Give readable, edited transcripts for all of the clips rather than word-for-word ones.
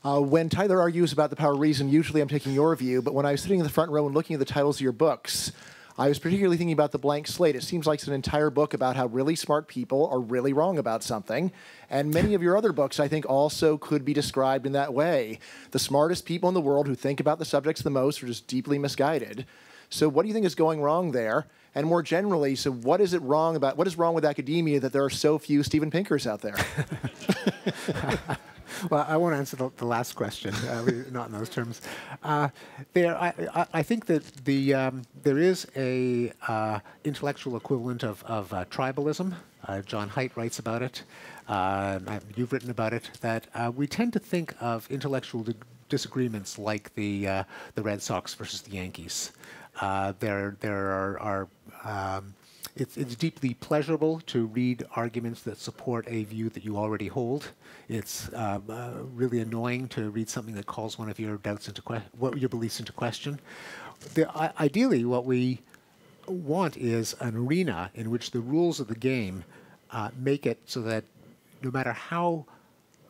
When Tyler argues about the power of reason, usually I'm taking your view, but when I was sitting in the front row and looking at the titles of your books, I was particularly thinking about The Blank Slate. It seems like it's an entire book about how really smart people are really wrong about something. And many of your other books, I think, also could be described in that way. The smartest people in the world who think about the subjects the most are just deeply misguided. So what do you think is going wrong there? And more generally, so what is wrong with academia that there are so few Steven Pinkers out there? Well, I won't answer the last question, not in those terms. I think that there is a intellectual equivalent of tribalism. John Haidt writes about it. You've written about it. That we tend to think of intellectual disagreements like the Red Sox versus the Yankees. It's deeply pleasurable to read arguments that support a view that you already hold. It's really annoying to read something that calls one of your doubts into your beliefs into question. Ideally, what we want is an arena in which the rules of the game make it so that no matter how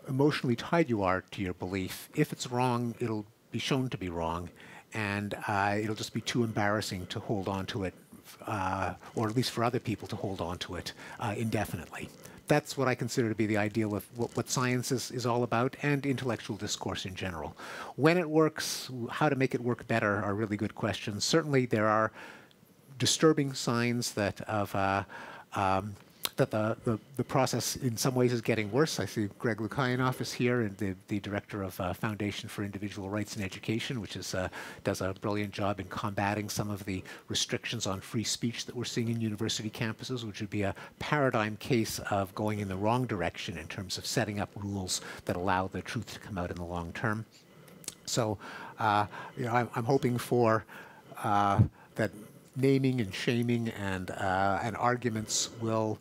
emotionally tied you are to your belief, if it's wrong, it'll be shown to be wrong, and it'll just be too embarrassing to hold on to it, or at least for other people to hold on to it indefinitely. That's what I consider to be the ideal of what science is all about, and intellectual discourse in general. When it works, how to make it work better are really good questions. Certainly there are disturbing signs that the process in some ways is getting worse. I see Greg Lukianoff is here, and the director of Foundation for Individual Rights in Education, which does a brilliant job in combating some of the restrictions on free speech that we're seeing in university campuses, which would be a paradigm case of going in the wrong direction in terms of setting up rules that allow the truth to come out in the long term. So, I'm hoping for that naming and shaming and arguments will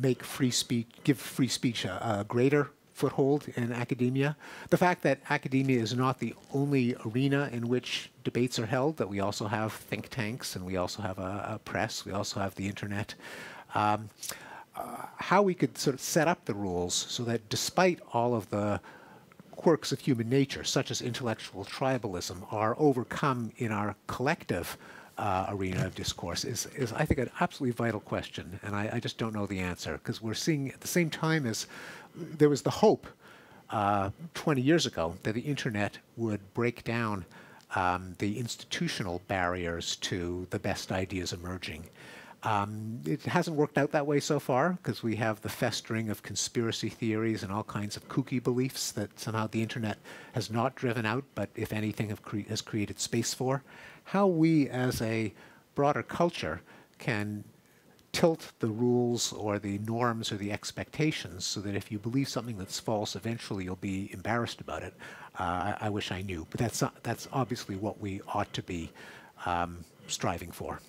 give free speech a greater foothold in academia. The fact that academia is not the only arena in which debates are held, that we also have think tanks, and we also have a press, we also have the internet. How we could sort of set up the rules so that despite all of the quirks of human nature, such as intellectual tribalism, are overcome in our collective arena of discourse is, I think, an absolutely vital question, and I just don't know the answer, because we're seeing at the same time as there was the hope 20 years ago that the internet would break down the institutional barriers to the best ideas emerging. It hasn't worked out that way so far, because we have the festering of conspiracy theories and all kinds of kooky beliefs that somehow the internet has not driven out, but if anything has created space for. How we as a broader culture can tilt the rules or the norms or the expectations so that if you believe something that's false, eventually you'll be embarrassed about it. I wish I knew, but that's obviously what we ought to be striving for.